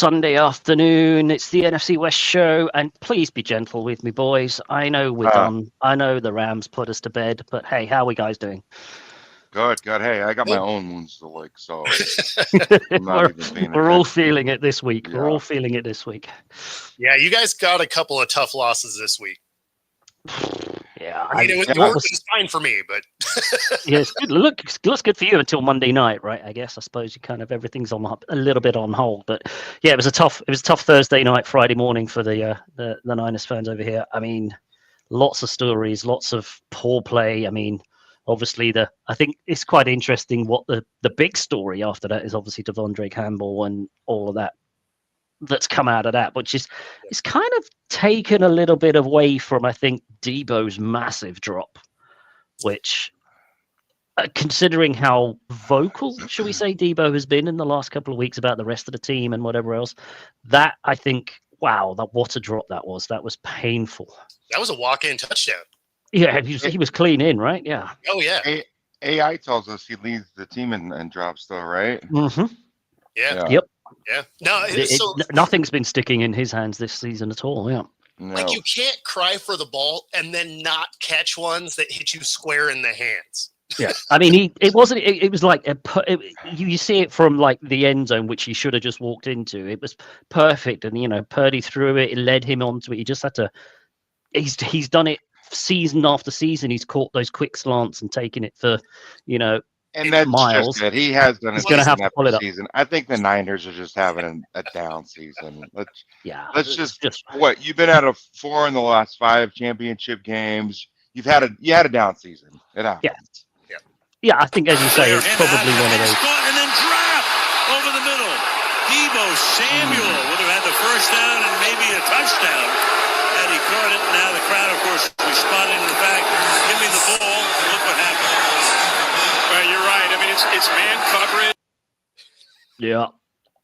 Sunday afternoon. It's the NFC West show, and please be gentle with me, boys. I know we're done. I know the Rams put us to bed, but hey, how are we guys doing? Good. Hey, I got my own wounds to lick, so I'm not even paying we're all attention. feeling it this week. Yeah. We're all feeling it this week. Yeah, you guys got a couple of tough losses this week. Yeah, I mean, it was fine for me, but yeah, it's good. Looks good for you until Monday night, right? I guess. I suppose you kind of everything's on a little bit on hold, but yeah, it was a tough Thursday night, Friday morning for the Niners fans over here. I mean, lots of stories, lots of poor play. I mean, obviously I think it's quite interesting what the big story after that is obviously Devondre Campbell and all of that's come out of that, which is it's kind of taken a little bit away from, I think, Debo's massive drop, which considering how vocal, should we say, Debo has been in the last couple of weeks about the rest of the team and whatever else, that I think, wow, what a drop that was. That was painful. That was a walk-in touchdown. Yeah, he was clean in, right? Yeah. Oh, yeah. AI tells us he leads the team in drops, though, right? Mm-hmm. Yeah. Yep. Yeah. No, nothing's been sticking in his hands this season at all. Yeah. No. Like, you can't cry for the ball and then not catch ones that hit you square in the hands. Yeah, I mean, it was like you see it from like the end zone, which he should have just walked into. It was perfect, and Purdy threw it. It led him onto it. He just had to. He's done it season after season. He's caught those quick slants and taken it for, and that's miles. just it. He has done it. He's going to have to pull it up. Season. I think the Niners are just having a down season. Let's just what you've been out of 4 in the last 5 championship games. You had a down season. It happens. Yeah, I think, as you say, it's probably one of those. And then drop over the middle. Debo Samuel would have had the first down and maybe a touchdown had he caught it. Now the crowd, of course, responding to the fact, give me the ball, and look what happened. Well, you're right. I mean, it's man coverage. Yeah.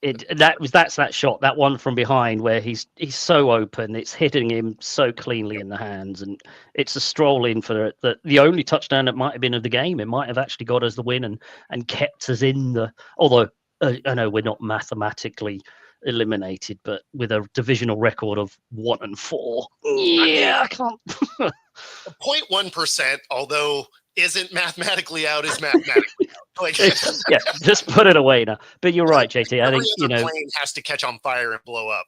That's that shot, that one from behind where he's so open, it's hitting him so cleanly in the hands, and it's a stroll in for the only touchdown that might have been of the game. It might have actually got us the win and kept us in the. Although I know we're not mathematically eliminated, but with a divisional record of 1-4, yeah, I can't. 0.1%, although isn't mathematically out, is mathematically out. Like, yeah, just put it away now. But you're right, JT. I think plane has to catch on fire and blow up.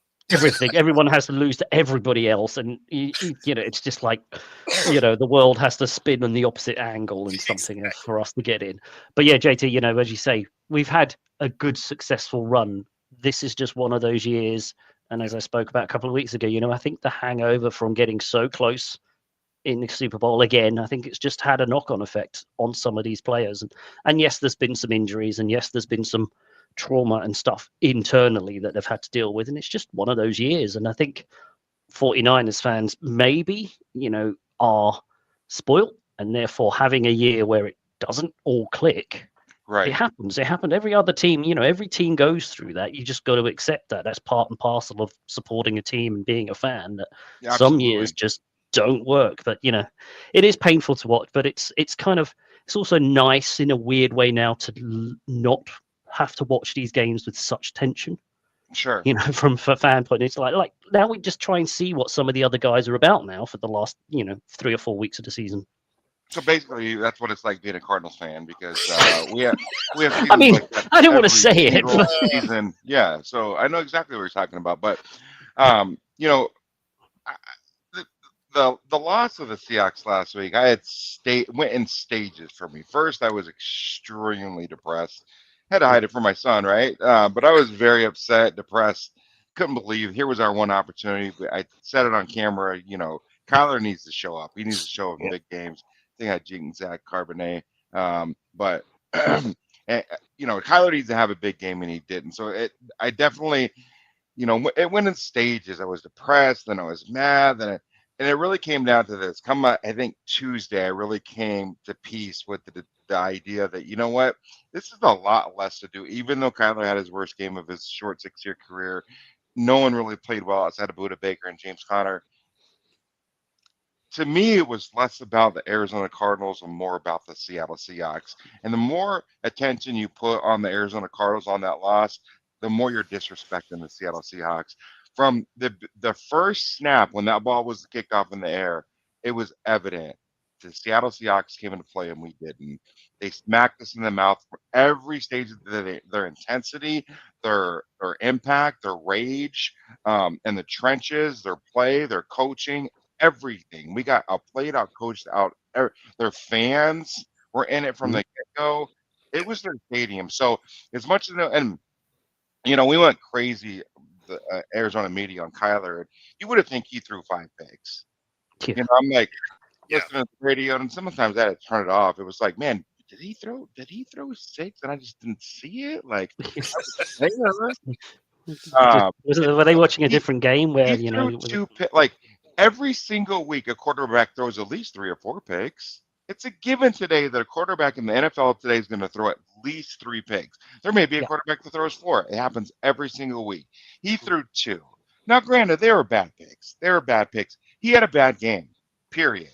Everyone has to lose to everybody else, and it's just like the world has to spin in the opposite angle and something else for us to get in. But yeah, JT, as you say, we've had a good successful run. This is just one of those years, and as I spoke about a couple of weeks ago, I think the hangover from getting so close in the Super Bowl again, I think it's just had a knock-on effect on some of these players. And yes, there's been some injuries, and yes, there's been some trauma and stuff internally that they've had to deal with, and it's just one of those years. And I think 49ers fans maybe, are spoiled, and therefore having a year where it doesn't all click. Right. It happens. It happened. Every other team, every team goes through that. You just got to accept that. That's part and parcel of supporting a team and being a fan. That some years just don't work. But it is painful to watch. But it's also nice in a weird way now to not have to watch these games with such tension. Sure. From a fan point, it's like now we just try and see what some of the other guys are about now for the last 3 or 4 weeks of the season. So basically, that's what it's like being a Cardinals fan, because we have. I mean, I don't want to say it. Season. Yeah, so I know exactly what you're talking about, but the loss of the Seahawks last week, I had went in stages for me. First, I was extremely depressed. Had to hide it from my son, right? But I was very upset, depressed. Couldn't believe here was our one opportunity. I said it on camera. Kyler needs to show up. He needs to show up in big games. I think I jinked Zach Carbonet, but Kyler needs to have a big game, and he didn't. So I definitely, it went in stages. I was depressed, then I was mad, and it really came down to this. I think Tuesday, I really came to peace with the idea that this is a lot less to do. Even though Kyler had his worst game of his short 6-year career, no one really played well outside of Budda Baker and James Conner. To me, it was less about the Arizona Cardinals and more about the Seattle Seahawks. And the more attention you put on the Arizona Cardinals on that loss, the more you're disrespecting the Seattle Seahawks. From the first snap when that ball was kicked off in the air, it was evident the Seattle Seahawks came into play and we didn't. They smacked us in the mouth for every stage of their intensity, their impact, their rage, in the trenches, their play, their coaching, everything. We got outplayed, out coached, out. Their fans were in it from the get-go. It was their stadium. So as much as and we went crazy, the Arizona media on Kyler. You would have think he threw 5 picks. Yeah. I'm like listening to the radio, and sometimes I had to turn it off. It was like, man, did he throw 6 and I just didn't see it? Like, were they watching a different game where he threw 2 picks? Like every single week, a quarterback throws at least 3 or 4 picks. It's a given today that a quarterback in the NFL today is going to throw at least 3 picks. There may be a quarterback that throws 4. It happens every single week. He threw 2. Now, granted, they were bad picks. He had a bad game, period.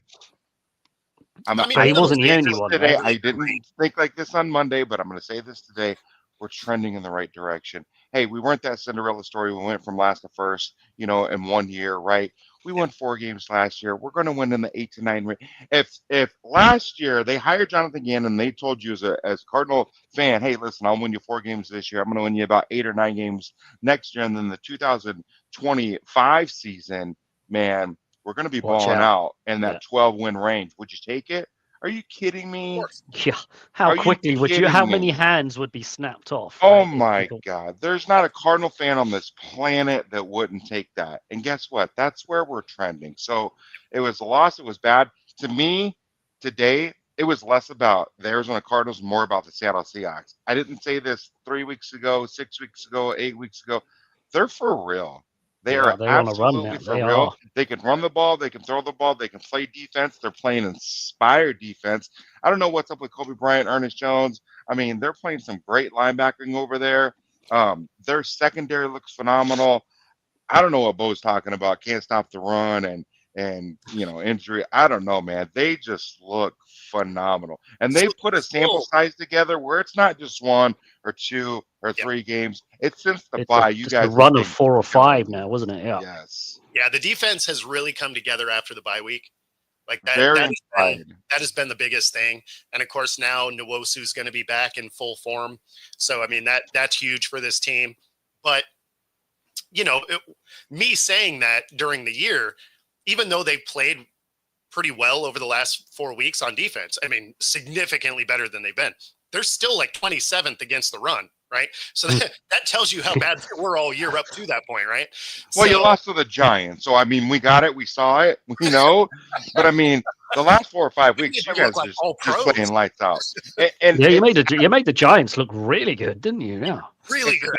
He wasn't the only one. Today, I didn't think like this on Monday, but I'm going to say this today. We're trending in the right direction. Hey, we weren't that Cinderella story. We went from last to first, in 1 year, right? We won 4 games last year. We're going to win in the 8 to 9 range. If last year they hired Jonathan Gannon and they told you as Cardinal fan, hey, listen, I'll win you 4 games this year. I'm going to win you about 8 or 9 games next year. And then the 2025 season, man, we're going to be balling out in that 12-win range. Would you take it? Are you kidding me? Yeah. How quickly would you? How many hands would be snapped off? Oh my God! There's not a Cardinal fan on this planet that wouldn't take that. And guess what? That's where we're trending. So it was a loss. It was bad to me today. It was less about the Arizona Cardinals, more about the Seattle Seahawks. I didn't say this 3 weeks ago, 6 weeks ago, 8 weeks ago. They're for real. They're on a run now. They are. They can run the ball. They can throw the ball. They can play defense. They're playing inspired defense. I don't know what's up with Kobe Bryant, Ernest Jones. I mean, they're playing some great linebacking over there. Their secondary looks phenomenal. I don't know what Bo's talking about. Can't stop the run and injury. I don't know, man. They just look phenomenal. And they put a sample size together where it's not just 1 or 2 or 3 games. It's since the bye. You guys a run of 4 or 5 now, wasn't it? Yeah. Yes. Yeah, the defense has really come together after the bye week. Like that has been the biggest thing. And of course now Nwosu's going to be back in full form. So I mean that's huge for this team. But me saying that during the year, even though they played pretty well over the last 4 weeks on defense, I mean, significantly better than they've been. They're still like 27th against the run, right? So that tells you how bad they were all year up to that point, right? Well, you lost to the Giants. So, I mean, we got it. We saw it, But, I mean, the last 4 or 5 weeks, you guys just playing lights out. And you made the Giants look really good, didn't you? Yeah. Really good.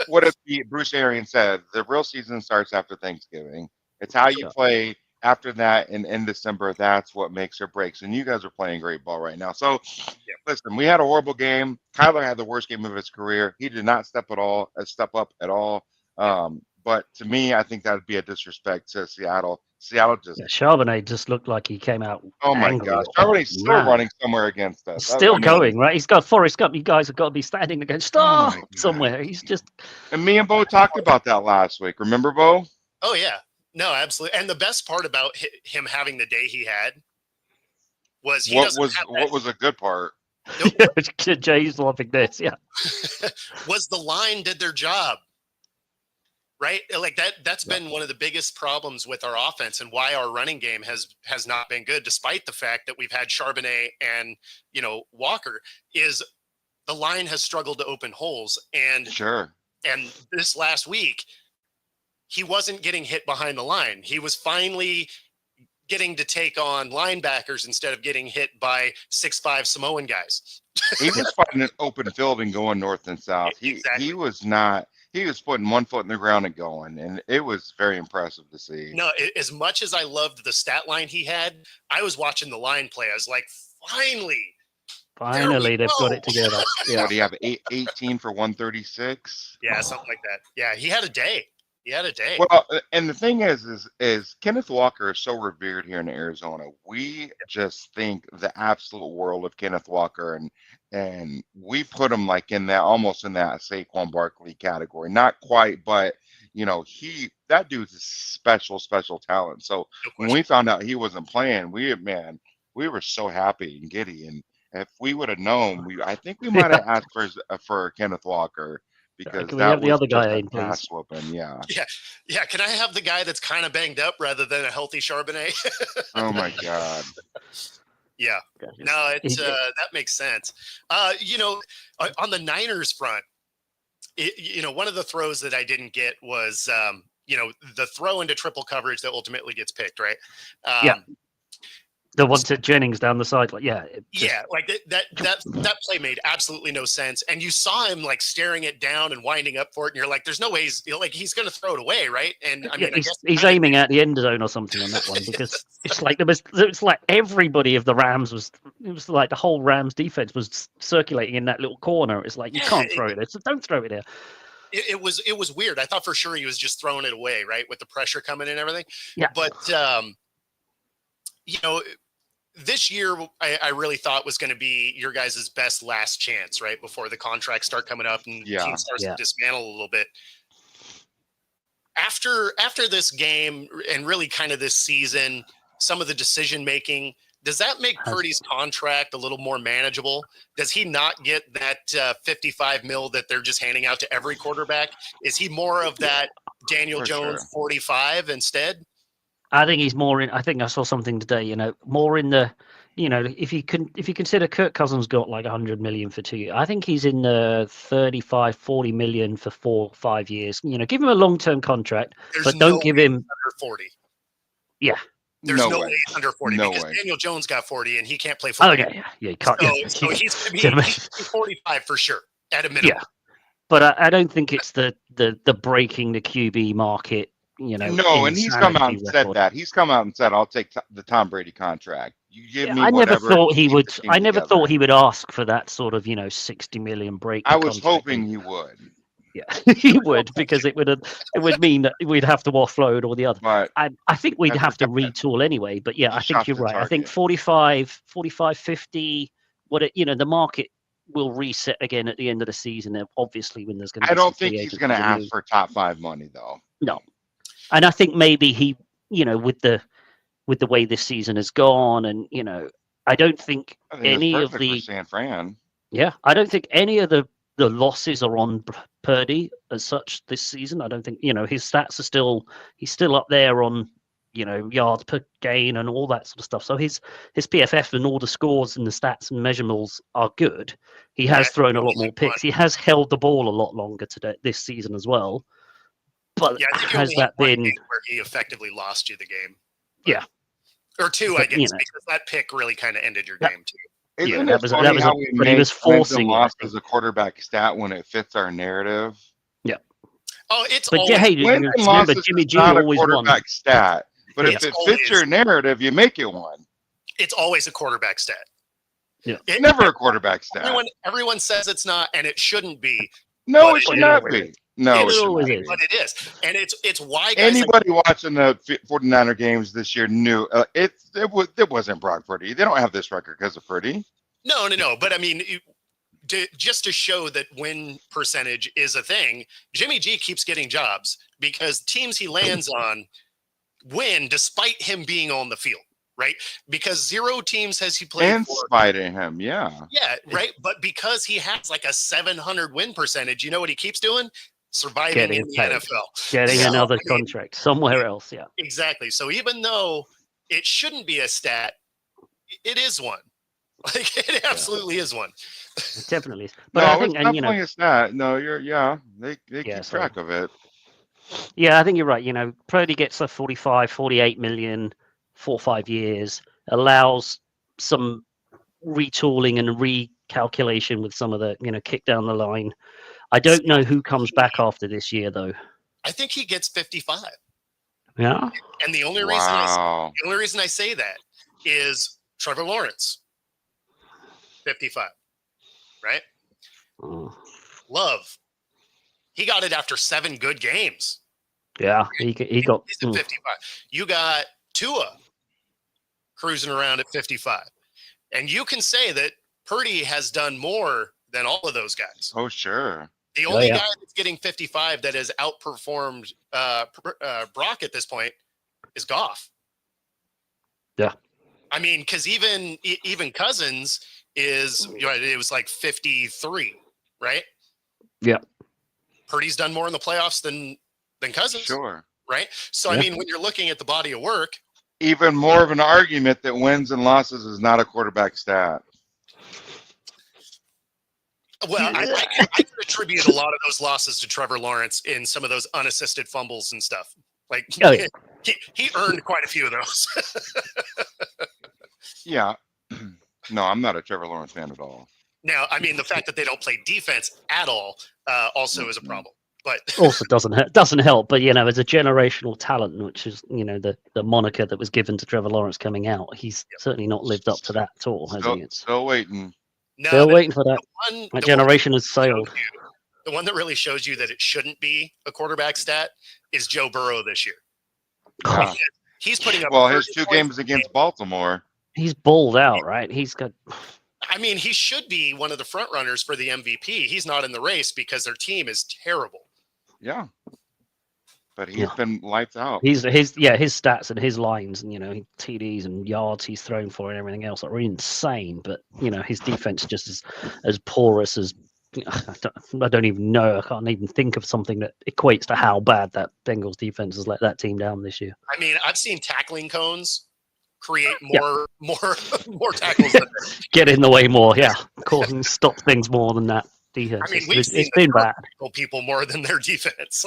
What if Bruce Arians said, the real season starts after Thanksgiving. It's how you play after that in December. That's what makes or breaks. And you guys are playing great ball right now. So, listen, we had a horrible game. Kyler had the worst game of his career. He did not step up at all. But to me, I think that would be a disrespect to Seattle. Seattle just Charbonnet just looked like he came out. Oh my gosh, Charbonnet's still running somewhere against us. Still going, right? He's got Forrest Gump. You guys have got to be standing against somewhere. He's just. And me and Bo talked about that last week. Remember, Bo? Oh yeah. No, absolutely. And the best part about him having the day he had was what was a good part? Jay's loving this, was the line did their job, right? Like that's been one of the biggest problems with our offense and why our running game has not been good, despite the fact that we've had Charbonnet and Walker. Is the line has struggled to open holes, and and this last week. He wasn't getting hit behind the line. He was finally getting to take on linebackers instead of getting hit by 6'5" Samoan guys. He was fighting an open field and going north and south. He was not. He was putting 1 foot in the ground and going, and it was very impressive to see. No, as much as I loved the stat line he had, I was watching the line play. I was like, finally, they've got it together. Yeah, what do you have? 18 for 136. Yeah, something like that. Yeah, he had a day. He had a day. Well, and the thing is Kenneth Walker is so revered here in Arizona. We just think the absolute world of Kenneth Walker, and we put him like in that almost in that Saquon Barkley category. Not quite, but that dude's a special talent. So No when question. we found out he wasn't playing, we were so happy and giddy. And if we would have known, I think we might have asked for Kenneth Walker. Because Can we that have the was other just guy a in, please? ass whooping, yeah. Yeah. Can I have the guy that's kind of banged up rather than a healthy Charbonnet? Oh my God. Yeah. No, that makes sense. On the Niners front, one of the throws that I didn't get was, the throw into triple coverage that ultimately gets picked, right? Yeah. The one to Jennings down the side, like that play made absolutely no sense, and you saw him like staring it down and winding up for it, and you're like, "There's no way he's going to throw it away, right?" And I mean, he's aiming at the end zone or something on that one because it's like it's like everybody of the Rams it was like the whole Rams defense was circulating in that little corner. It's like you can't throw it there, so don't throw it there. It was weird. I thought for sure he was just throwing it away, right, with the pressure coming and everything. Yeah, but this year, I really thought was going to be your guys' best last chance, right? Before the contracts start coming up and the team starts to dismantle a little bit. After this game and really kind of this season, some of the decision making, does that make Purdy's contract a little more manageable? Does he not get that $55 million that they're just handing out to every quarterback? Is he more of that Daniel Jones 45 instead? I think he's more in. I think I saw something today. More in the. If you consider Kirk Cousins got like 100 million for 2 years, I think he's in the 35-40 million for 4-5 years. Give him a long-term contract, but don't give him under 40. Yeah, there's no way he's under 40 because Daniel Jones got 40 and he can't play football. Oh yeah, you can't. So he's 45 for sure at a minimum. Yeah, but I don't think it's the breaking the QB market. No, and he's come out and said that. He's come out and said, "I'll take the Tom Brady contract. You give me whatever." I never thought he would ask for that sort of 60 million break. I was hoping he would. Yeah, he would, because it would mean that we'd have to offload all the other. But I think we'd have to retool anyway. But yeah, I think you're right. I think 45, 50. The market will reset again at the end of the season. Obviously, when there's going to. I don't think he's going to ask for top 5 money though. No. And I think maybe he, with the way this season has gone, and I don't think any of the San Fran. Yeah, I don't think any of the losses are on Purdy as such this season. I don't think his stats are he's still up there on yards per gain and all that sort of stuff. So his PFF and all the scores and the stats and measurables are good. He has thrown a lot more picks. He has held the ball a lot longer this season as well. But has that been where he effectively lost you the game? Yeah, or 2, I guess, because that pick really kind of ended your game too. Isn't it funny how we make wins and losses a quarterback stat when it fits our narrative? Yeah. Oh, it's but always, remember Jimmy G not always a quarterback won. Stat, but if it fits your narrative, you make it one. It's always a quarterback stat. Yeah, it's never a quarterback stat. Everyone says it's not, and it shouldn't be. No, it should not be. No, but it is, and it's why guys anybody watching the 49er games this year knew it wasn't Brock Purdy. They don't have this record because of Purdy. No. But I mean, just to show that win percentage is a thing, Jimmy G keeps getting jobs because teams he lands on win despite him being on the field. Right, because 0 teams has he played in spite of him, yeah, right. But because he has like a 700 win percentage, you know what he keeps doing? Surviving in the NFL, getting another contract somewhere else. Yeah, exactly. So even though it shouldn't be a stat, it is one. Like it absolutely is one. It definitely is. But no, I think, it's definitely a stat. No, they keep track of it. Yeah, I think you're right. Purdy gets a 45, 48 million. 4 or 5 years, allows some retooling and recalculation with some of the kick down the line. I don't know who comes back after this year though. I think he gets 55. Yeah, and the only reason I say that is Trevor Lawrence 55, right? Love, he got it after 7 good games. Yeah, he got. He's at 55. You got Tua cruising around at 55. And you can say that Purdy has done more than all of those guys. Oh, sure. The only guy that's getting 55 that has outperformed Brock at this point is Goff. Yeah. I mean, because even Cousins is, it was like 53, right? Yeah. Purdy's done more in the playoffs than Cousins. Sure. Right. So, I mean, when you're looking at the body of work, even more of an argument that wins and losses is not a quarterback stat. Well, I can attribute a lot of those losses to Trevor Lawrence in some of those unassisted fumbles and stuff. Like he earned quite a few of those. Yeah. No, I'm not a Trevor Lawrence fan at all. Now, I mean, the fact that they don't play defense at all also is a problem. But also doesn't help. But as a generational talent, which is the moniker that was given to Trevor Lawrence coming out, he's certainly not lived up to that at all, has he? Still waiting. No, still waiting for that. That generation has sailed. The one that really shows you that it shouldn't be a quarterback stat is Joe Burrow this year. Yeah. He's putting up. Well, his 2 games against Baltimore. He's balled out, right? He's got. I mean, he should be one of the front runners for the MVP. He's not in the race because their team is terrible. Yeah. But he's been lights out. His stats and his lines and TDs and yards he's thrown for and everything else are insane. But his defense just as porous as I don't even know. I can't even think of something that equates to how bad that Bengals defense has let that team down this year. I mean, I've seen tackling cones create more tackles. Than Get in the way more, causing stop things more than that defense. I mean, it's been bad. People more than their defense.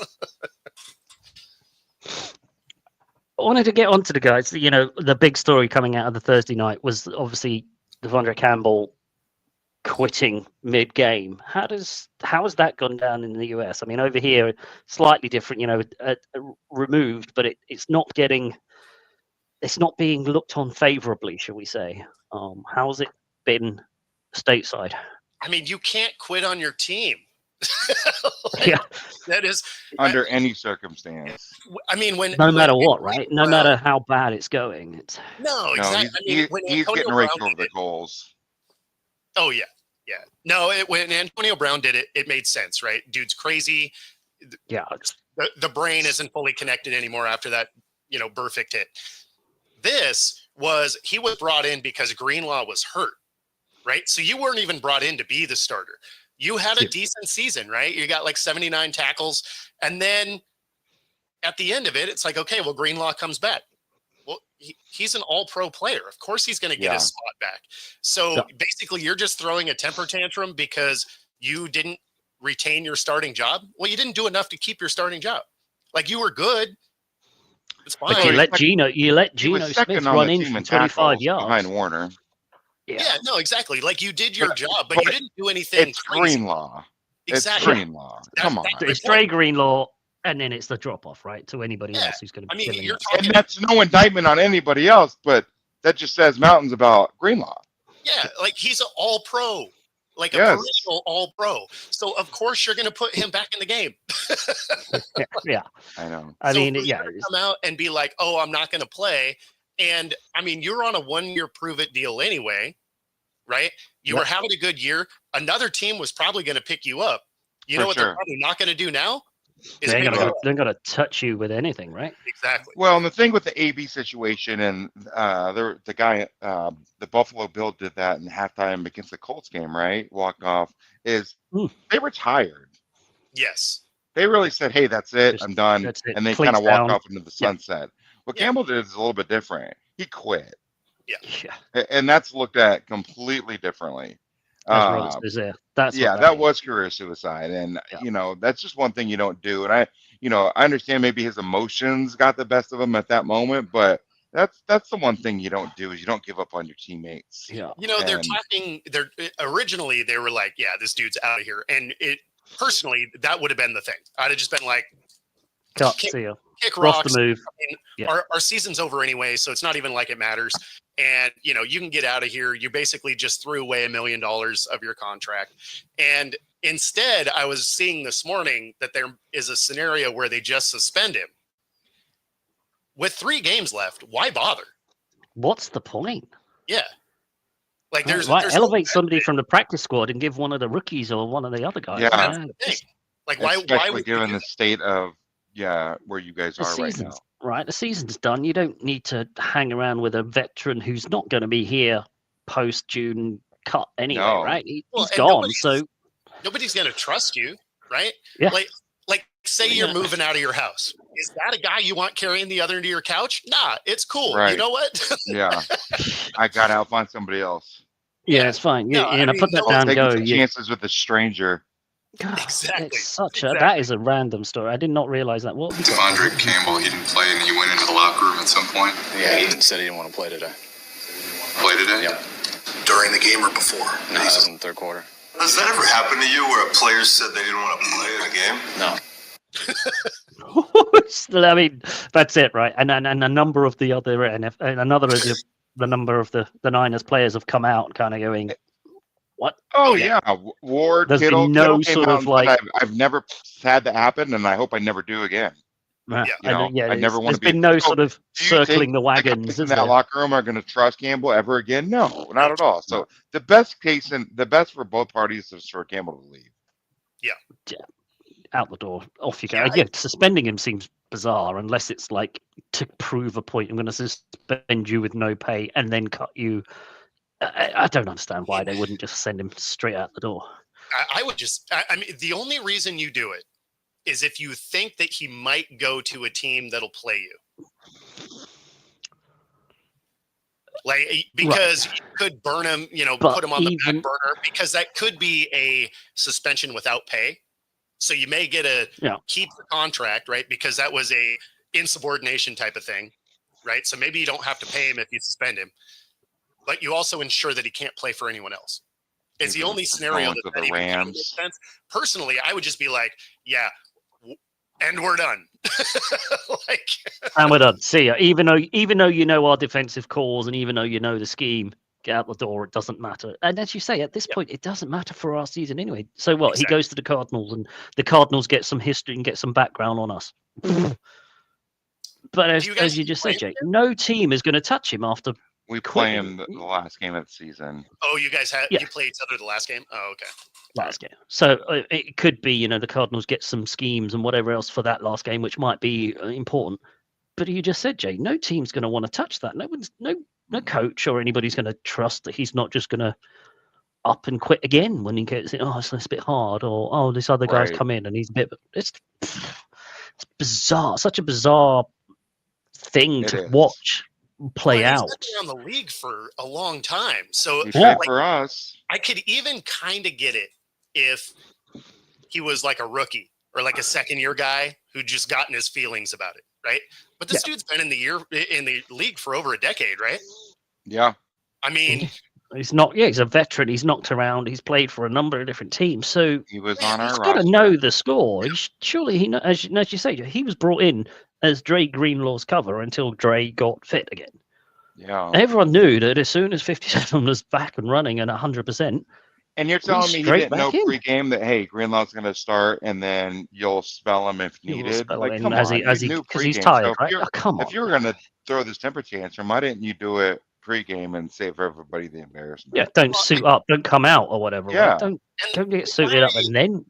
I wanted to get onto the guys. The big story coming out of the Thursday night was obviously Devondre Campbell quitting mid-game. How has that gone down in the US? I mean, over here, slightly different. Removed, but it's not being looked on favorably, shall we say? How's it been stateside? I mean, you can't quit on your team. That is under any circumstance. I mean, no matter what, right? No matter how bad it's going. Exactly. He's getting raked over the goals. Oh yeah. No, when Antonio Brown did it, it made sense, right? Dude's crazy. Yeah. The brain isn't fully connected anymore after that, perfect hit. He was brought in because Greenlaw was hurt, right? So you weren't even brought in to be the starter. You had a decent season, right? You got like 79 tackles. And then at the end of it, it's like, okay, well, Greenlaw comes back. Well, he's an all-pro player. Of course he's going to get his spot back. So basically you're just throwing a temper tantrum because you didn't retain your starting job. Well, you didn't do enough to keep your starting job. Like, you were good. It's fine. But you let Geno Smith run in from 25 yards behind Warner. Yeah, no, exactly. Like, you did your job, but you didn't do anything. It's Greenlaw. Exactly. It's Greenlaw. Come on. It's Dre Greenlaw, and then it's the drop off, right, to anybody else who's going to be. And that's no indictment on anybody else, but that just says mountains about Greenlaw. Yeah, like, he's an all-pro, like a perennial all-pro. So of course you're going to put him back in the game. Yeah, I know. I mean, come out and be like, "Oh, I'm not going to play." And I mean, you're on a 1-year prove-it deal anyway, right? You were having a good year. Another team was probably going to pick you up. You know what they're probably not going to do now? They're going to touch you with anything, right? Exactly. Well, and the thing with the AB situation, and the guy, the Buffalo Bill did that in halftime against the Colts game, right? Walk off, is they retired. Yes. They really said, "Hey, that's it. I'm done," and they kind of walk off into the sunset. What Campbell did is a little bit different. He quit. Yeah. And that's looked at completely differently. That was career suicide. And, that's just one thing you don't do. And I understand maybe his emotions got the best of him at that moment, but that's the one thing you don't do is you don't give up on your teammates. Yeah. Originally they were like, yeah, this dude's out of here. And personally, that would have been the thing. I'd have just been like, kick rocks. The move. I mean, our season's over anyway, so it's not even like it matters. And, you can get out of here. You basically just threw away $1 million of your contract. And instead, I was seeing this morning that there is a scenario where they just suspend him, with 3 games left, why bother? What's the point? Yeah. Like there's elevate somebody from the practice squad and give one of the rookies or one of the other guys. Yeah. That's the thing. Like why Especially would given you the state of where you guys the are right now. season's right? The season's done. You don't need to hang around with a veteran who's not going to be here post June cut anyway, No. right? Well, He's and gone, so nobody's going to trust you, right? Yeah. Like say Yeah. you're moving out of your house. Is that a guy you want carrying the other end of your couch? Nah, it's cool. Right. You know what? Yeah. I gotta outfind somebody else. yeah, it's fine. No, I mean, Put that no down. Taking Go. some chances with a stranger. God, Exactly. It's such a Exactly. that is a random story. I did not realize that. What? Devondre Campbell, he didn't play and he went into the locker room at some point. Yeah, he said he didn't want to play today. Play today? Yeah. During the game or before? No, that was in the third quarter. Has that ever happened to you where players said they didn't want to play in a game? No. I mean, that's it, right? And a number of the other the number of the Niners players have come out, kind of going, "What? Oh Yeah. yeah, Ward, There's been Kittle, no Kittle came sort out of and like- said, I've never had that happen, and I hope I never do again. Yeah, You know, I never want There's to be. been no Oh, sort of do you circling think the the wagons, guys in is that there? locker room are going to trust Campbell ever again? No, not at all. So the best for both parties is for Campbell to leave. Out the door, off you go. Yeah, Yeah, suspending him seems bizarre unless it's like to prove a point. I'm going to suspend you with no pay and then cut you. I don't understand why they wouldn't just send him straight out the door. I would just. I mean, the only reason you do it is if you think that he might go to a team that'll play you. Like, because you could burn him, But put him on the back even- burner, because that could be a suspension without pay. So you may get keep the contract, right? Because that was a insubordination type of thing, right? So maybe you don't have to pay him if you suspend him, but you also ensure that he can't play for anyone else. It's the only scenario Going to that the even kind of Rams. makes sense. Personally, I would just be like, and we're done. Like, And we're done. See ya. Even though you know our defensive calls and even though you know the scheme, get out the door. It doesn't matter. And as you say, at this point, it doesn't matter for our season anyway. So what? Exactly. He goes to the Cardinals, and the Cardinals get some history and get some background on us. But Do you as guys you just said, play Jake, no team is going to touch him after. We play him the last game of the season. oh, you guys had Yeah. you played each other the last game? Oh, okay. Last game. So it could be, the Cardinals get some schemes and whatever else for that last game, which might be important. But you just said, Jay, no team's going to want to touch that. No coach or anybody's going to trust that he's not just going to up and quit again when he gets it. Oh, it's a bit hard, or this other guy's Right. come in and he's a bit. It's bizarre. Such a bizarre thing It to is. watch play Well, out. he's been around the league for a long time, so You Yeah. pay for us. I could even kind of get it if he was like a rookie or like a second-year guy who just gotten his feelings about it, right? But this dude's been in the league for over a decade, right? Yeah. I mean, He's not. Yeah, he's a veteran. He's knocked around. He's played for a number of different teams. So He was on our he's got to roster. know the score. Surely he, as you say, he was brought in as Dre Greenlaw's cover until Dre got fit again. Yeah. Everyone knew that as soon as 57 was back and running and 100%, And you're telling me he straight didn't know back in. pre-game that, hey, Greenlaw's going to start, and then you'll spell him if he will needed. spell Like, in come as on, he you knew because he's pregame. tired, So if right? you're- Oh, come on. If you were going to throw this temper tantrum, why didn't you do it pre-game and save everybody the embarrassment? Yeah, don't suit up, don't come out or whatever. Yeah. Right? Don't get suited up and then.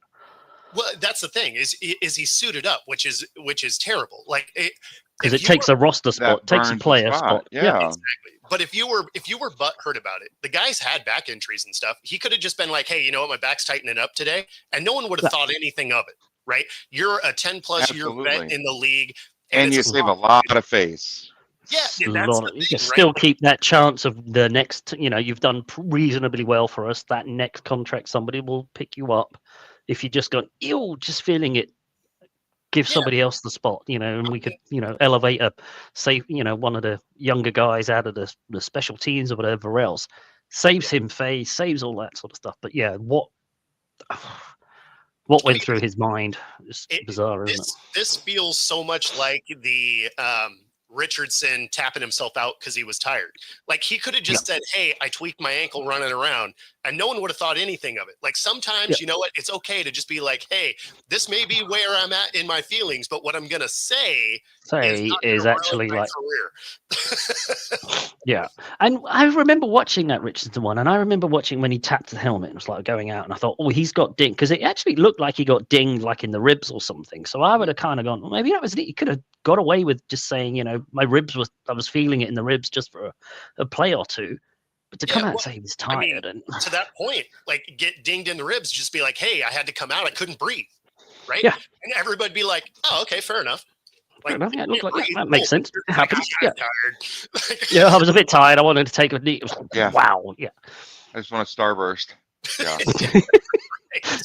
well, that's the thing is he suited up, which is terrible. Like Because if it you takes were- a roster spot, takes a burns the player spot. Yeah. Exactly. But if you were butthurt about it, the guy's had back injuries and stuff. He could have just been like, hey, you know what? My back's tightening up today. And no one would have thought anything of it, right? You're a 10-plus year vet Absolutely. in the league. And you it's save a lot of face. Yeah, It's a and that's lot the of- you thing, can right? still keep that chance of the next, you've done reasonably well for us. That next contract, somebody will pick you up. If you just got just feeling it, give Yeah. somebody else the spot, and we could, elevate one of the younger guys out of the special teams or whatever else. Saves him face, saves all that sort of stuff. But yeah, what went through his mind? It's bizarre, isn't it? This feels so much like the Richardson tapping himself out because he was tired. Like he could have just said, hey, I tweaked my ankle running around, and no one would have thought anything of it. Like sometimes, you know what? It's okay to just be like, hey, this may be where I'm at in my feelings, but what I'm going to say say is actually like, career. yeah. And I remember watching that Richardson one, and I remember watching when he tapped the helmet and was like going out, and I thought, oh, he's got dinged, because it actually looked like he got dinged like in the ribs or something. So I would have kind of gone, well, maybe that was it. He could have got away with just saying, my ribs I was feeling it in the ribs just for a play or two. But to come out and say he was tired, and to that point, like get dinged in the ribs, just be like, hey, I had to come out, I couldn't breathe. Right? Yeah. And everybody be like, oh, okay, fair enough. Like, yeah, it looked like that makes sense. It happens. Yeah. Tired. Yeah, I was a bit tired. I wanted to take a knee. Yeah. Wow. Yeah. I just want a starburst. Yeah.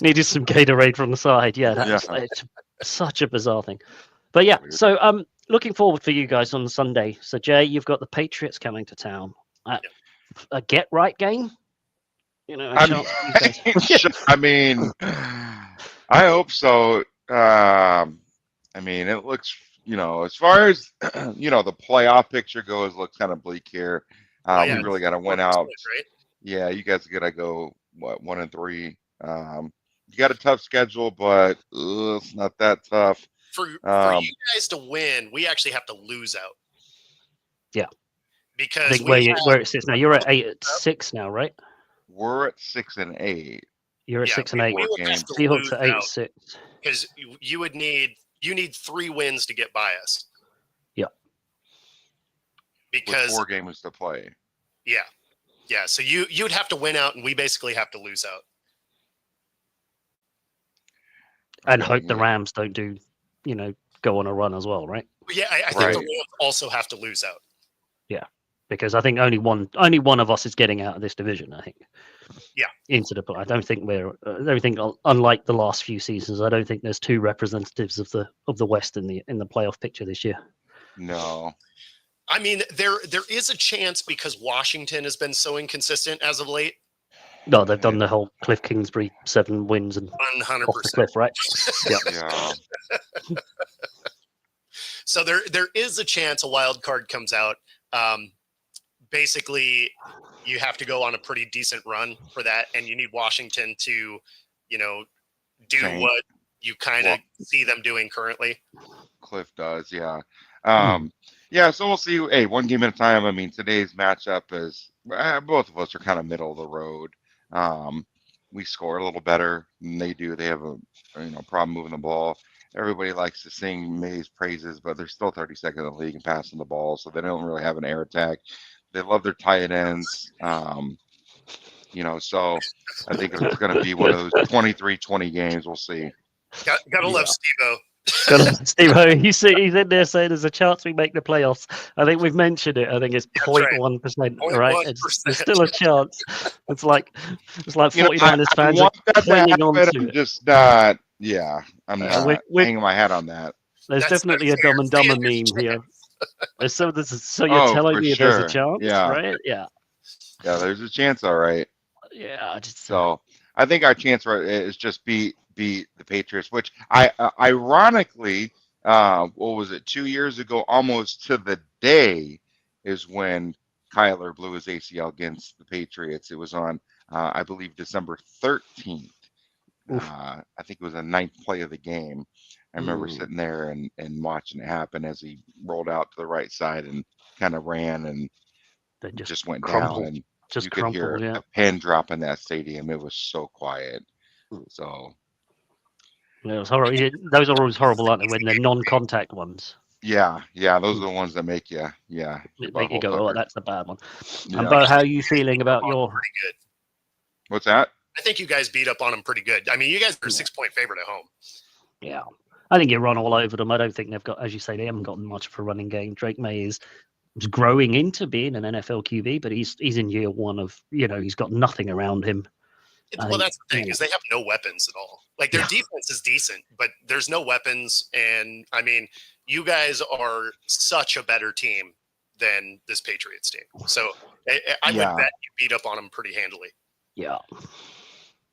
Needed some Gatorade from the side. Yeah, that's it's such a bizarre thing. But yeah, so looking forward for you guys on Sunday. So Jay, you've got the Patriots coming to town. A get right game. I mean, I hope so. I mean, it looks, as far as, the playoff picture goes, looks kind of bleak here. We really got to win out. Right? Yeah, you guys got to go, 1-3. You got a tough schedule, but it's not that tough. For you guys to win, we actually have to lose out. Yeah. Because I think where it sits now, you're at 8-6 now, right? We're at 6-8. You're at 6-8. Seahawks at 8-6. Because you need 3 wins to get by us. Yeah. Because with 4 games to play. Yeah. Yeah. So you'd have to win out, and we basically have to lose out. And hope the Rams don't go on a run as well, right? Yeah, I think the Rams also have to lose out. Yeah. Because I think only one of us is getting out of this division, I think. Yeah. Into the play. I don't think unlike the last few seasons, I don't think there's 2 representatives of the West in the playoff picture this year. No. I mean, there is a chance because Washington has been so inconsistent as of late. No, they've done the whole Cliff Kingsbury 7 wins and 100% off the cliff, right? Yeah. So there is a chance a wild card comes out. Basically, you have to go on a pretty decent run for that, and you need Washington to, do what you kind of see them doing currently. Cliff does, yeah. Yeah, so we'll see. Hey, one game at a time. I mean, today's matchup is both of us are kind of middle of the road. We score a little better than they do. They have a problem moving the ball. Everybody likes to sing May's praises, but they're still 32nd in the league and passing the ball, so they don't really have an air attack. They love their tight ends. So I think it's going to be one of those 23-20 games. We'll see. Gotta love Steve-O. Steve-O, he's in there saying there's a chance we make the playoffs. I think we've mentioned it. I think it's 0.1%, right? There's still a chance. It's like 49ers fans are clinging on to it. I'm just not. Yeah, I'm not hanging my hat on that. There's definitely a Dumb and Dumber meme here. So you're telling me there's a chance, right? Yeah. Yeah, there's a chance, all right. Yeah. So I think our chance is just beat the Patriots, which ironically, what was it, 2 years ago, almost to the day, is when Kyler blew his ACL against the Patriots. It was on, I believe, December 13th. I think it was the 9th play of the game. I remember sitting there and watching it happen as he rolled out to the right side and kind of ran and just went down. And you could hear a pin drop in that stadium. It was so quiet. So it was horrible. Those are always horrible, aren't they? When they're non-contact ones. Yeah. Those are the ones that make you, make you go, oh, that's a bad one. Yeah. And Bo, how are you feeling about your? Pretty good. What's that? I think you guys beat up on them pretty good. I mean, you guys are a 6-point favorite at home. Yeah. I think you run all over them. I don't think they've got, as you say, they haven't gotten much of a running game. Drake May is growing into being an NFL QB, but he's in year 1 of, he's got nothing around him. Well, that's the thing, is they have no weapons at all. Like, their defense is decent, but there's no weapons. And I mean, you guys are such a better team than this Patriots team. So I would bet you beat up on them pretty handily. Yeah.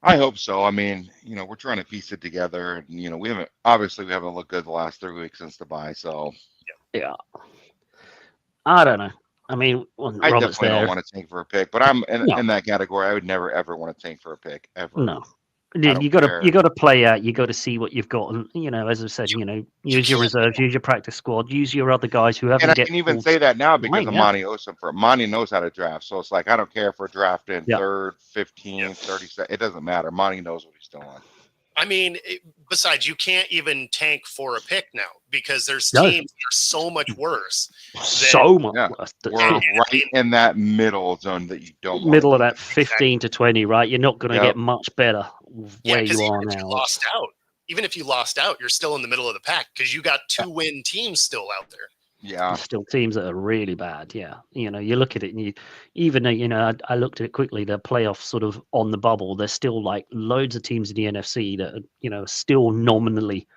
I hope so. I mean, we're trying to piece it together, and we haven't looked good the last 3 weeks since the bye. So, yeah. I don't know. I mean, I definitely don't want to tank for a pick, but I'm in that category. I would never ever want to tank for a pick ever. No, Yeah, you got to play out. You got to see what you've got, and as I said, use your reserves, use your practice squad, use your other guys who haven't. And I can even say that now because of Monty Osa. Monty knows how to draft, so it's like I don't care if we're drafting third, 15th, 32nd. It doesn't matter. Monty knows what he's doing. I mean, besides, you can't even tank for a pick now because there's teams that are so much worse. So much worse. We're right in that middle zone that you don't. Middle of that 15 to 20, right? You're not going to get much better where you are now. Even if you lost out, you're still in the middle of the pack because you got 2-win teams still out there. Yeah, still teams that are really bad. Yeah, you look at it, and you even I looked at it quickly. The playoffs sort of on the bubble. There's still like loads of teams in the NFC that are still nominally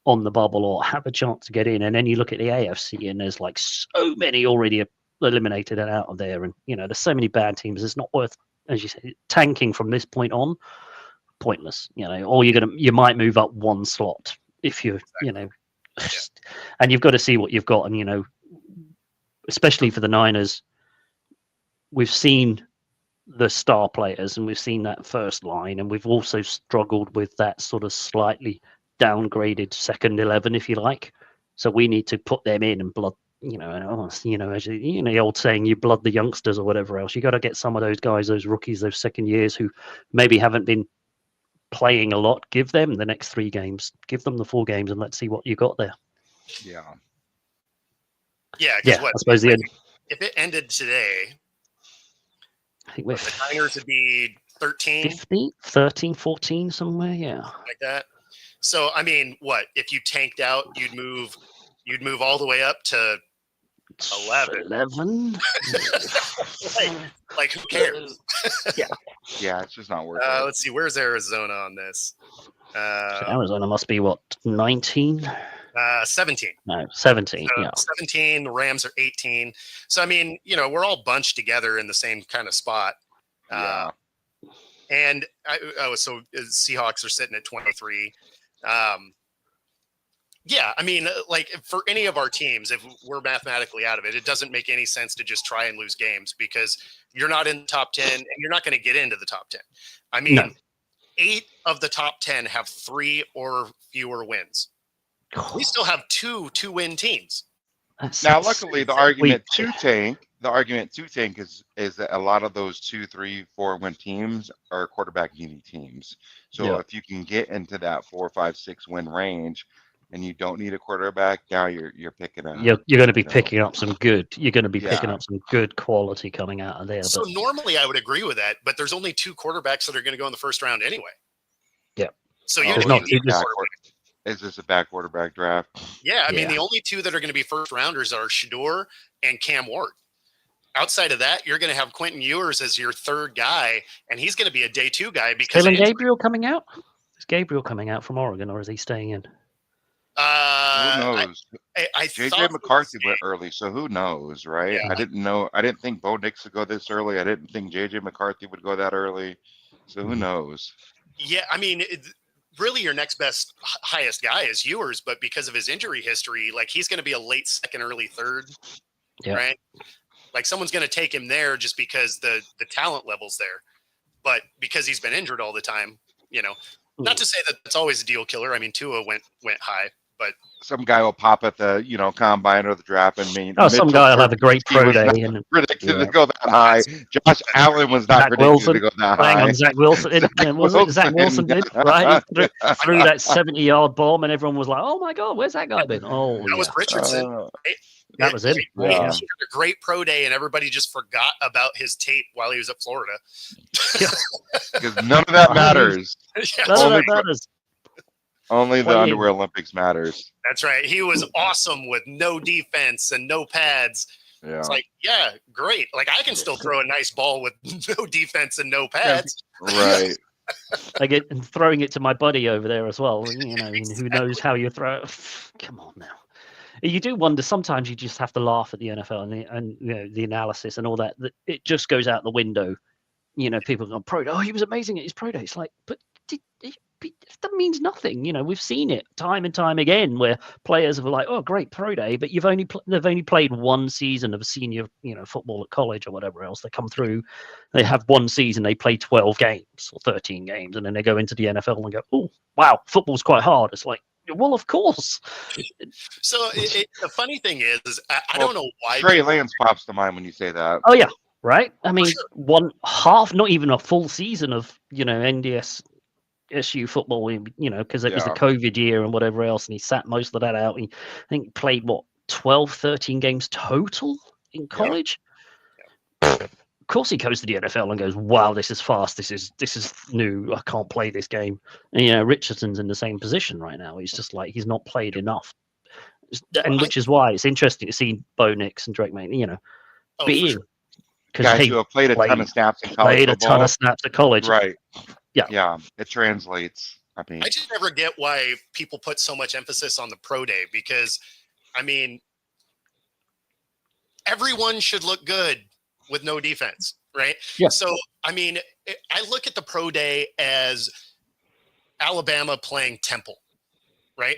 on the bubble or have a chance to get in. And then you look at the AFC, and there's like so many already eliminated and out of there. And there's so many bad teams. It's not worth, as you say, tanking from this point on. Pointless. Or you might move up one slot if you and you've got to see what you've got. And, especially for the Niners, we've seen the star players and we've seen that first line. And we've also struggled with that sort of slightly downgraded second 11, if you like. So we need to put them in and blood, as the old saying, you blood the youngsters or whatever else. You got to get some of those guys, those rookies, those second years who maybe haven't been playing a lot. Give them the next 3 games, give them the 4 games, and let's see what you got there. Yeah. I suppose if it ended today, I think the Niners would be 13, 15, 13, 14 somewhere. Yeah, like that. So I mean, what if you tanked out? You'd move all the way up to 11. like who cares? Yeah, it's just not worth it. Let's see, where's Arizona on this? So Arizona must be what, 19? 17. No, 17. So 17. The Rams are 18. So I mean, we're all bunched together in the same kind of spot. And so Seahawks are sitting at 23. Yeah, I mean, like for any of our teams, if we're mathematically out of it, it doesn't make any sense to just try and lose games because you're not in the top 10 and you're not going to get into the top 10. I mean, 8 of the top 10 have 3 or fewer wins. We still have 2-win teams. Now, luckily, the argument to tank is that a lot of those 2, 3, 4-win teams are quarterback needy teams. So if you can get into that 4, 5, 6-win range, and you don't need a quarterback, now you're picking up. You're going to be picking up some good. You're going to be picking up some good quality coming out of there. So normally I would agree with that, but there's only 2 quarterbacks that are going to go in the first round anyway. Yeah. So is this a bad quarterback draft? Yeah, I mean the only 2 that are going to be first rounders are Shador and Cam Ward. Outside of that, you're going to have Quentin Ewers as your 3rd guy, and he's going to be a day 2 guy because Gabriel coming out. Is Gabriel coming out from Oregon, or is he staying in? Who knows? I JJ McCarthy went early, so who knows, right? Yeah. I didn't know. I didn't think Bo Nix would go this early. I didn't think JJ McCarthy would go that early. So who knows? Yeah, I mean, really, your next best highest guy is Ewers, but because of his injury history, like he's going to be a late 2nd, early 3rd, right? Like someone's going to take him there just because the talent level's there, but because he's been injured all the time, Not to say that it's always a deal killer. I mean, Tua went high. But some guy will pop at the combine or the draft and mean. Some guy will have a great pro day and predicted to go that high. Josh Allen was not predicted to go that high. On Zach Wilson, Zach Wilson did right? He threw that 70-yard bomb, and everyone was like, "Oh my God, where's that guy been?" Oh, that was Richardson. That was it. He had a great pro day, and everybody just forgot about his tape while he was at Florida. Because none of that matters. None of that matters. Only the Underwear Olympics matters. That's right. He was awesome with no defense and no pads. Yeah. It's like, yeah, great. Like I can still throw a nice ball with no defense and no pads. Right. And throwing it to my buddy over there as well. Exactly. Who knows how you throw it. Come on now. You do wonder, sometimes you just have to laugh at the NFL and the analysis and all that. It just goes out the window. People go, pro day. Oh, he was amazing at his pro day. It's like, but that means nothing. We've seen it time and time again where players have like, oh, great pro day, but they've only played one season of senior, football at college or whatever else. They come through, they have one season, they play 12 games or 13 games, and then they go into the NFL and go, oh, wow, football's quite hard. It's like, well, of course. So the funny thing is I don't know why. Trey Lance pops to mind when you say that. Oh, yeah. Right. I mean, one half, not even a full season of, NDS SU football, because it was the COVID year and whatever else. And he sat most of that out. I think he played 12, 13 games total in college. Yeah. Of course he goes to the NFL and goes, wow, this is fast. This is new. I can't play this game. And, Richardson's in the same position right now. He's just like, he's not played enough. And which is why it's interesting to see Bo Nix and Drake May, being. Guys who have played a ton of snaps in college. Played a ton of snaps at college. Right. Yeah. Yeah. It translates. I just never get why people put so much emphasis on the pro day because, everyone should look good with no defense, right? Yeah. So, I look at the pro day as Alabama playing Temple, right?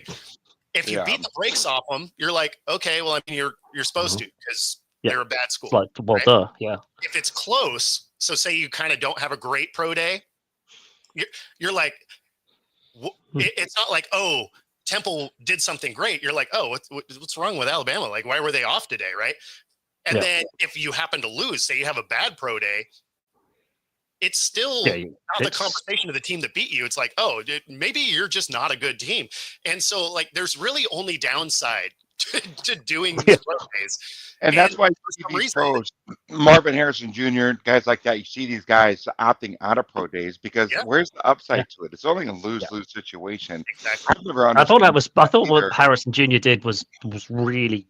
If you beat the brakes off them, you're like, okay, well, you're supposed to because they're a bad school. Like, well, right? Yeah. If it's close, so say you kind of don't have a great pro day, you're like, it's not like, oh, Temple did something great. You're like, oh, what's wrong with Alabama? Like, why were they off today, right? And then if you happen to lose, say you have a bad pro day, it's still not the conversation of the team that beat you. It's like, oh, maybe you're just not a good team. And so, like, there's really only downside to doing these pro days. And that's why you see these pros, Marvin Harrison Jr., guys like that, you see these guys opting out of pro days because where's the upside to it? It's only a lose-lose situation. Exactly. I thought what Harrison Jr. did was really,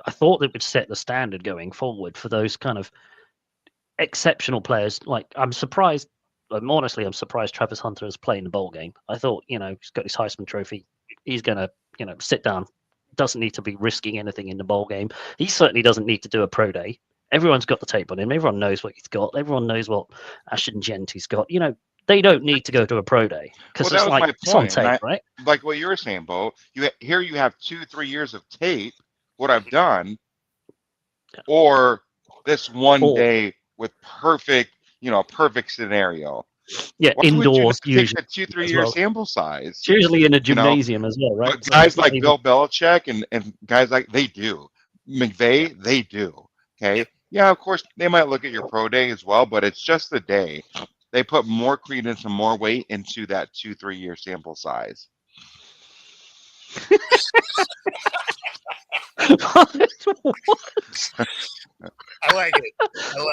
I thought it would set the standard going forward for those kind of exceptional players. Like, I'm surprised Travis Hunter is playing the bowl game. I thought, he's got his Heisman Trophy. He's going to, sit down. Doesn't need to be risking anything in the bowl game. He certainly doesn't need to do a pro day. Everyone's got the tape on him. Everyone knows what he's got. Everyone knows what Ashton Genty's got. They don't need to go to a pro day because it's like it's on tape, right? Like what you were saying, Bo. You have 2-3 years of tape. What I've done, or this one day with perfect scenario. Yeah, why indoors usually. Take a 2-3 year sample size. It's usually in a gymnasium as well, right? But guys like Bill Belichick and guys like they do. McVay, they do. Okay. Yeah, of course they might look at your pro day as well, but it's just the day. They put more credence and more weight into that 2-3 year sample size. I like it.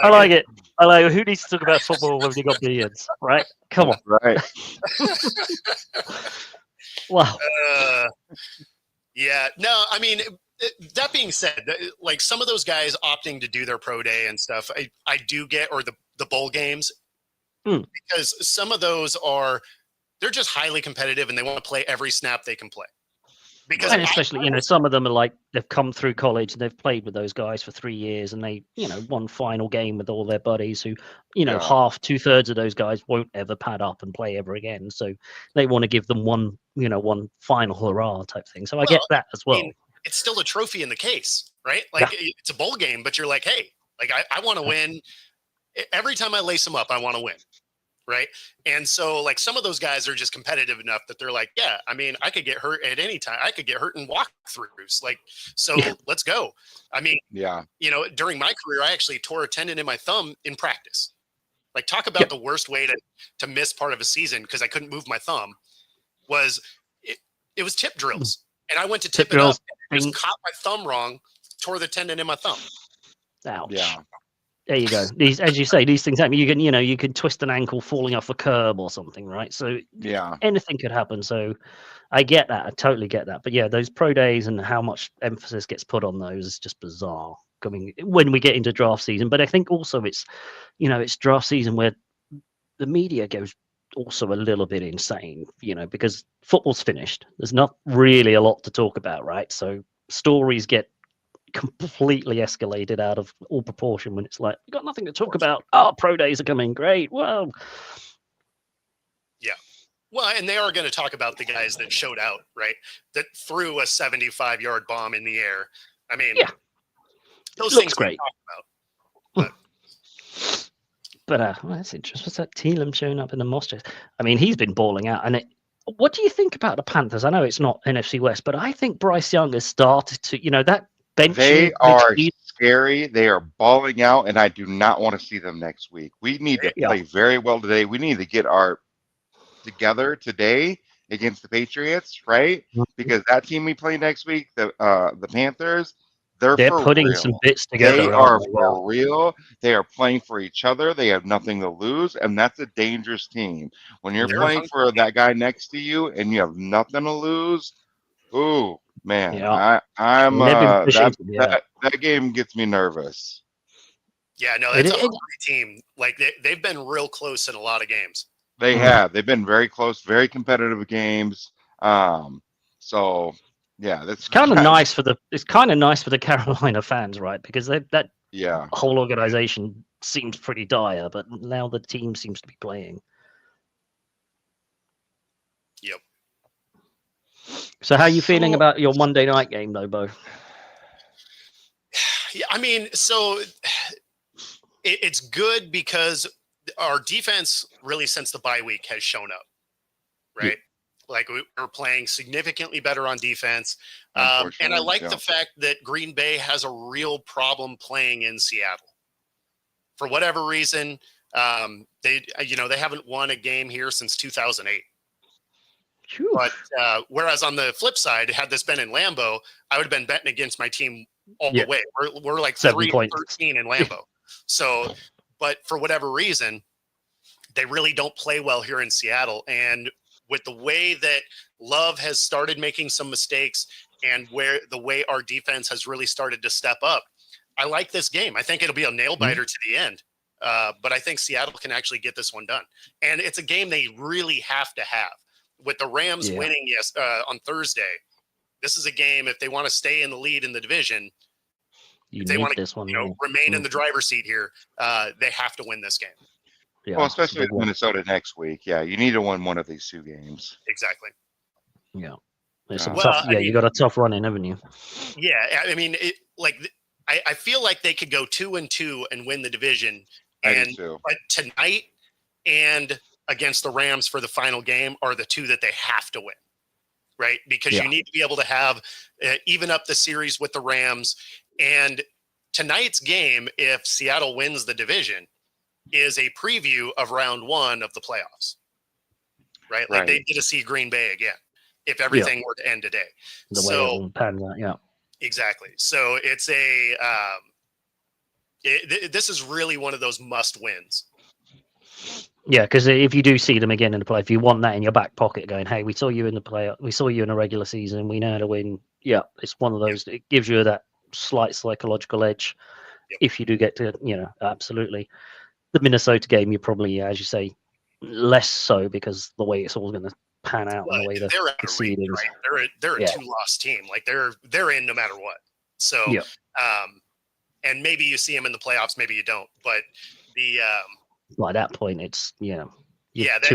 I like it. I like it. Who needs to talk about football when you got beards, right? Come on. Right. Wow. Yeah. No, that being said, like some of those guys opting to do their pro day and stuff, I do get, or the bowl games, because some of those they're just highly competitive and they want to play every snap they can play. Because especially, some of them are like they've come through college and they've played with those guys for 3 years and they, one final game with all their buddies who, half, 2/3 of those guys won't ever pad up and play ever again. So they want to give them one final hurrah type thing. So I get that as well. It's still a trophy in the case, right? Like it's a bowl game, but you're like, hey, like I want to win. Every time I lace them up, I want to win. Right. And so like some of those guys are just competitive enough that they're like, yeah, I could get hurt at any time. I could get hurt in walkthroughs. Like, so let's go. During my career, I actually tore a tendon in my thumb in practice. Like talk about the worst way to miss part of a season because I couldn't move my thumb it was tip drills. And I went to tip it up and just caught my thumb wrong, tore the tendon in my thumb. Ouch. Yeah. There you go. These, as you say, these things happen. You can twist an ankle falling off a curb or something, right? So anything could happen. So I get that. I totally get that. But yeah, those pro days and how much emphasis gets put on those is just bizarre coming when we get into draft season. But I think also it's draft season where the media goes also a little bit insane, because football's finished. There's not really a lot to talk about, right? So stories get completely escalated out of all proportion when it's like, we've got nothing to talk about. Oh, pro days are coming. Great. Well, Well, and they are going to talk about the guys that showed out, right? That threw a 75-yard bomb in the air. I mean, those Looks things great. we talk about. But well, that's interesting. What's that Teelam showing up in the Monsters? I mean, he's been balling out. And what do you think about the Panthers? I know it's not NFC West, but I think Bryce Young has started to, that bench. They are scary. They are balling out, and I do not want to see them next week. We need to play very well today. We need to get our together today against the Patriots, right? Because that team we play next week, the Panthers, they're putting real. some bits together. They are for real. They are playing for each other. They have nothing to lose, and that's a dangerous team. When you're playing for that guy next to you and you have nothing to lose, ooh, man, that game gets me nervous. Yeah, no, that's a hungry team. Like they've been real close in a lot of games. They have. They've been very close, very competitive games. So yeah, that's kind of nice for the. It's kind of nice for the Carolina fans, right? Because that whole organization seems pretty dire, but now the team seems to be playing. Yep. So how are you feeling about your Monday night game, though, Bo? Yeah, I mean, so it's good because our defense really since the bye week has shown up, right? Like we're playing significantly better on defense. And I like the fact that Green Bay has a real problem playing in Seattle. For whatever reason, they haven't won a game here since 2008. Whew. But whereas on the flip side, had this been in Lambeau, I would have been betting against my team all the way. We're like 3-13 in Lambeau. So, but for whatever reason, they really don't play well here in Seattle. And with the way that Love has started making some mistakes and the way our defense has really started to step up, I like this game. I think it'll be a nail biter to the end. But I think Seattle can actually get this one done. And it's a game they really have to have. With the Rams winning on Thursday, this is a game, if they want to stay in the lead in the division, if they want to remain in the driver's seat here, they have to win this game. Yeah, well, especially with Minnesota next week. Yeah, you need to win one of these two games. Exactly. Yeah. You got a tough run in, haven't you? Yeah, I mean, I feel like they could go 2-2 and win the division. But tonight and against the Rams for the final game are the two that they have to win, right? Because you need to be able to have even up the series with the Rams. And tonight's game, if Seattle wins the division, is a preview of round 1 of the playoffs, right? Like they get to see Green Bay again if everything were to end today. The way it pans out, exactly. So it's this is really one of those must wins. Yeah, because if you do see them again in the play, if you want that in your back pocket, going, "Hey, we saw you in the play, we saw you in a regular season, we know how to win." Yeah, it's one of those. It gives you that slight psychological edge if you do get to, absolutely. The Minnesota game, you probably, as you say, less so because the way it's all going to pan out and the way the seedings. Right? They're a 2-loss team. Like they're in no matter what. So, and maybe you see them in the playoffs, maybe you don't. But by that point, it's 2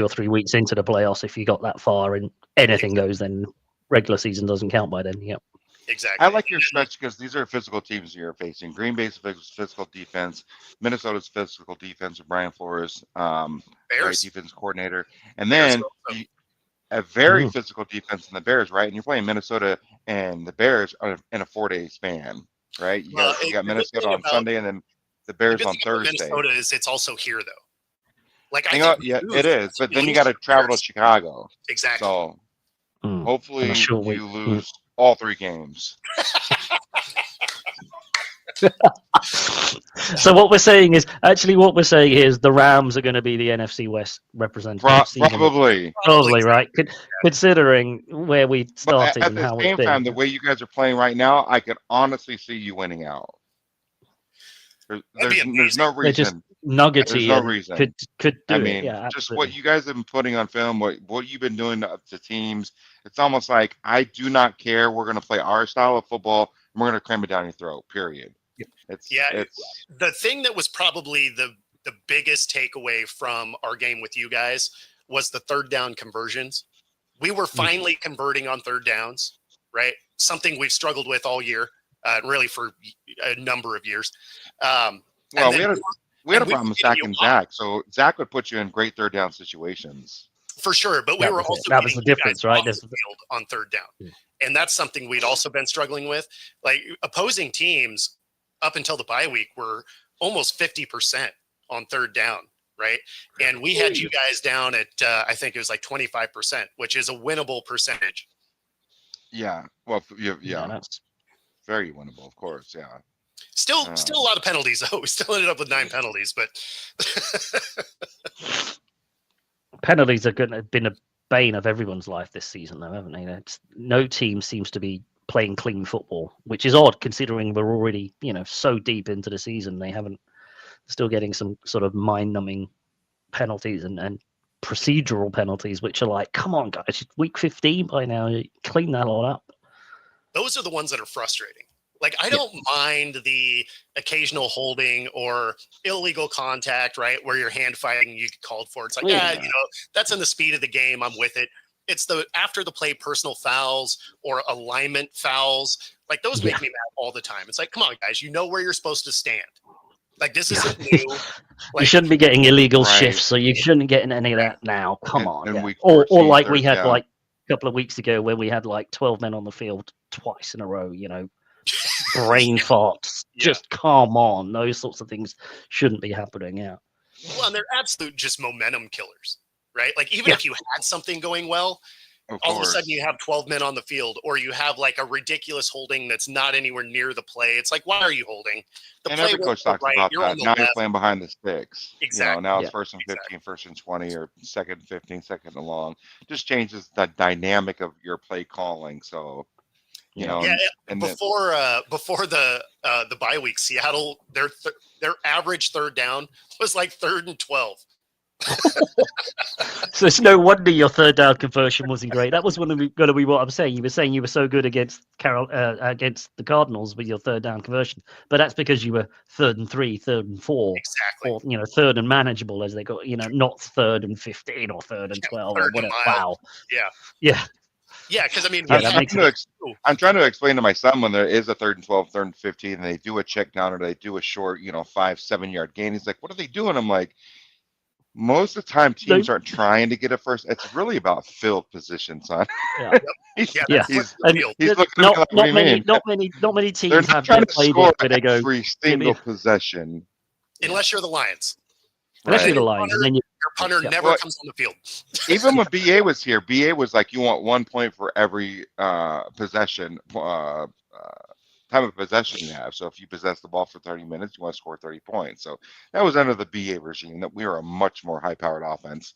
or 3 weeks into the playoffs. If you got that far and anything goes, then regular season doesn't count by then. Yep. Exactly. I like your stretch because these are physical teams you're facing. Green Bay's physical defense, Minnesota's physical defense with Brian Flores, great defense coordinator, and then a very physical defense in the Bears, right? And you're playing Minnesota and the Bears in a 4-day span, right? You got Minnesota on Sunday and then the Bears on Thursday. Minnesota is it's also here though. Like it is, but then you got to travel to Chicago. Exactly. So hopefully you lose all 3 games. So what we're saying is the Rams are going to be the NFC West representative. Probably, right? Considering where we started at and how the same time, the way you guys are playing right now, I could honestly see you winning out. There's no reason. They're just nuggety. There's no reason. Could do it. Yeah, just what you guys have been putting on film, what you've been doing to teams. It's almost like I do not care. We're going to play our style of football, and we're going to cram it down your throat. Period. It's the thing that was probably the biggest takeaway from our game with you guys was the third down conversions. We were finally converting on third downs, right? Something we've struggled with all year, really for a number of years. Well, we had a problem sacking Zach. So Zach would put you in great third down situations. For sure, but we were also that was the difference, right? The field on third down, and that's something we'd also been struggling with. Like opposing teams up until the bye week were almost 50% on third down, right? And we had you guys down at I think it was like 25%, which is a winnable percentage. Yeah, well, yeah, that's very winnable, of course. Yeah, still a lot of penalties though. We still ended up with 9 penalties, but. Penalties have been a bane of everyone's life this season, though, haven't they? No team seems to be playing clean football, which is odd considering we're already, so deep into the season. They haven't still getting some sort of mind-numbing penalties and procedural penalties, which are like, come on, guys, it's week 15 by now. Clean that all up. Those are the ones that are frustrating. Like, I don't mind the occasional holding or illegal contact, right, where you're hand fighting, you get called for. It's like, that's in the speed of the game. I'm with it. It's the after the play personal fouls or alignment fouls. Like, those make me mad all the time. It's like, come on, guys, you know where you're supposed to stand. Like, this isn't new. Like, you shouldn't be getting illegal shifts, so you shouldn't get any of that now. Come on. Or like we had like a couple of weeks ago where we had like 12 men on the field twice in a row, brain farts. Just come on. Those sorts of things shouldn't be happening. Yeah. Well, and they're absolute just momentum killers, right? Like, even if you had something going well, all of a sudden you have 12 men on the field, or you have like a ridiculous holding that's not anywhere near the play. It's like, why are you holding? And every coach talks about that. Now you're playing behind the sticks. Exactly. Now it's first and 15, first and 20, or second and 15, second and long. Just changes the dynamic of your play calling. So, before the bye week, Seattle, their average third down was like 3rd and 12. So it's no wonder your third down conversion wasn't great. That was going to be what I'm saying. You were saying you were so good against against the Cardinals with your third down conversion, but that's because you were 3rd and 3, 3rd and 4, exactly, or 3rd and manageable as they got. Not 3rd and 15 or 3rd and 12 or whatever. Wow. Yeah, because I mean, I'm trying to explain to my son when there is a 3rd and 12, 3rd and 15, and they do a check down or they do a short, 5-7 yard gain. He's like, "What are they doing?" I'm like, most of the time teams aren't trying to get a first. It's really about field position, son. He's looking at me like, what do you mean? Not many teams They're not have trying to score every single possession. Unless you're the Lions. Unless you're the Lions, and then your punter never comes on the field. Even when BA was here, BA was like, you want 1 point for every possession, time of possession you have. So if you possess the ball for 30 minutes, you want to score 30 points. So that was under the BA regime, that we were a much more high-powered offense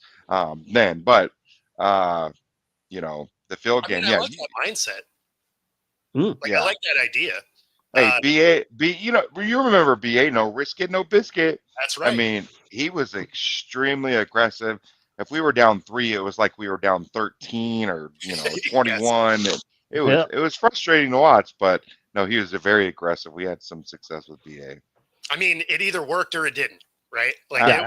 then. But, the field game, I like that mindset. I like that idea. Hey, BA, you remember BA, no risk it, no biscuit. That's right. I mean, he was extremely aggressive. If we were down 3, it was like we were down 13 or 21. Yes. It was frustrating to watch, but no, he was very aggressive. We had some success with BA. I mean, it either worked or it didn't, right? Like,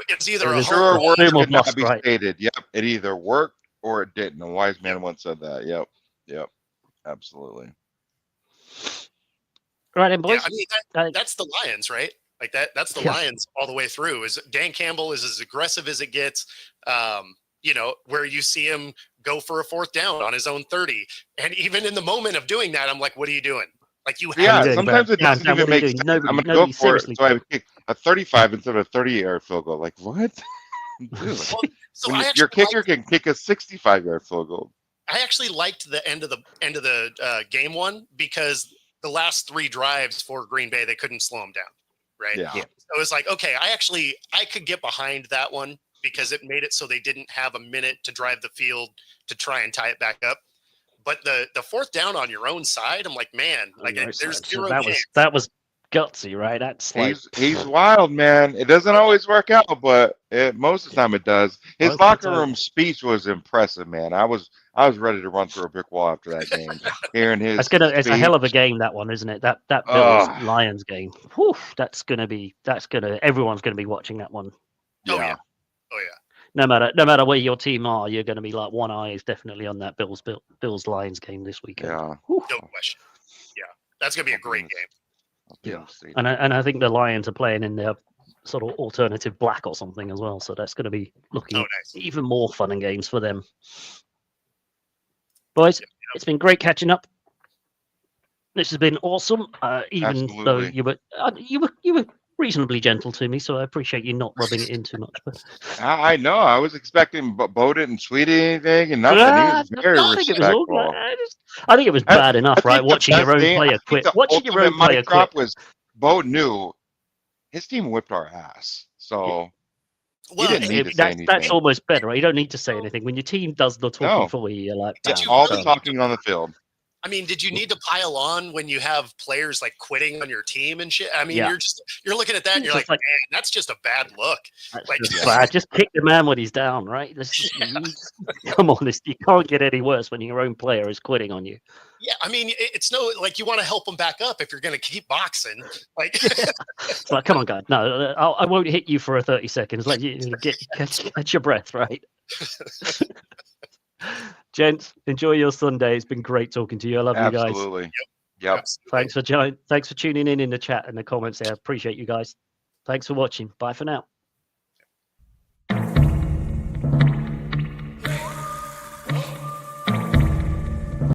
it's either a sure words could not be stated. Yep, it either worked or it didn't. A wise man once said that. Yep, absolutely. Right, and boys. Yeah, I mean, that's the Lions, right? Like that's the Lions all the way through. Is Dan Campbell is as aggressive as it gets. Where you see him go for a 4th down on his own 30, and even in the moment of doing that, I'm like, what are you doing? Like sometimes it doesn't even make sense. I'm gonna go for it, so I would kick a 35 instead of a 30-yard field goal. Like what? Your kicker can kick a 65-yard field goal. I actually liked the end of the game one because the last 3 drives for Green Bay, they couldn't slow them down, right? Yeah. So it was like, okay, I could get behind that one because it made it so they didn't have a minute to drive the field to try and tie it back up. But the 4th down on your own side, I'm like, man, there's zero chance. That was gutsy, right? That's like he's wild, man. It doesn't always work out, but most of the time it does. His locker room speech was impressive, man. I was ready to run through a brick wall after that game. Hearing his it's a hell of a game, that one, isn't it? That Bills Lions game. Whew, everyone's gonna be watching that one. Oh yeah. no matter where your team are, you're going to be like one eye is definitely on that Bills Lions game this weekend. Yeah. No question. Yeah, that's going to be a great game. Yeah, and I think the Lions are playing in their sort of alternative black or something as well, so that's going to be looking even more fun and games for them. Boys, it's been great catching up. This has been awesome. Even though you were reasonably gentle to me, so I appreciate you not rubbing it in too much. But I know. I was expecting Bo didn't tweet anything and nothing. He was very respectful. I think it was bad enough, right? Watching your own player quit. Watching your own player quit. Was Bo knew his team whipped our ass, so he didn't need to say anything. That's almost better, right? You don't need to say anything. When your team does the talking for you, you're like, it's all the talking on the field. I mean, did you need to pile on when you have players like quitting on your team and shit? I mean, you're looking at that and you're like, man, that's just a bad look. Like, just kick the man when he's down, right? Come on, you can't get any worse when your own player is quitting on you. Yeah, I mean, it's no like you want to help him back up if you're going to keep boxing. Like, it's like, come on, God, no, I won't hit you for 30 seconds. Let you catch your breath, right? Gents, enjoy your Sunday. It's been great talking to you. I love you guys. Absolutely. Yep. Thanks for tuning in the chat and the comments there. Appreciate you guys. Thanks for watching. Bye for now.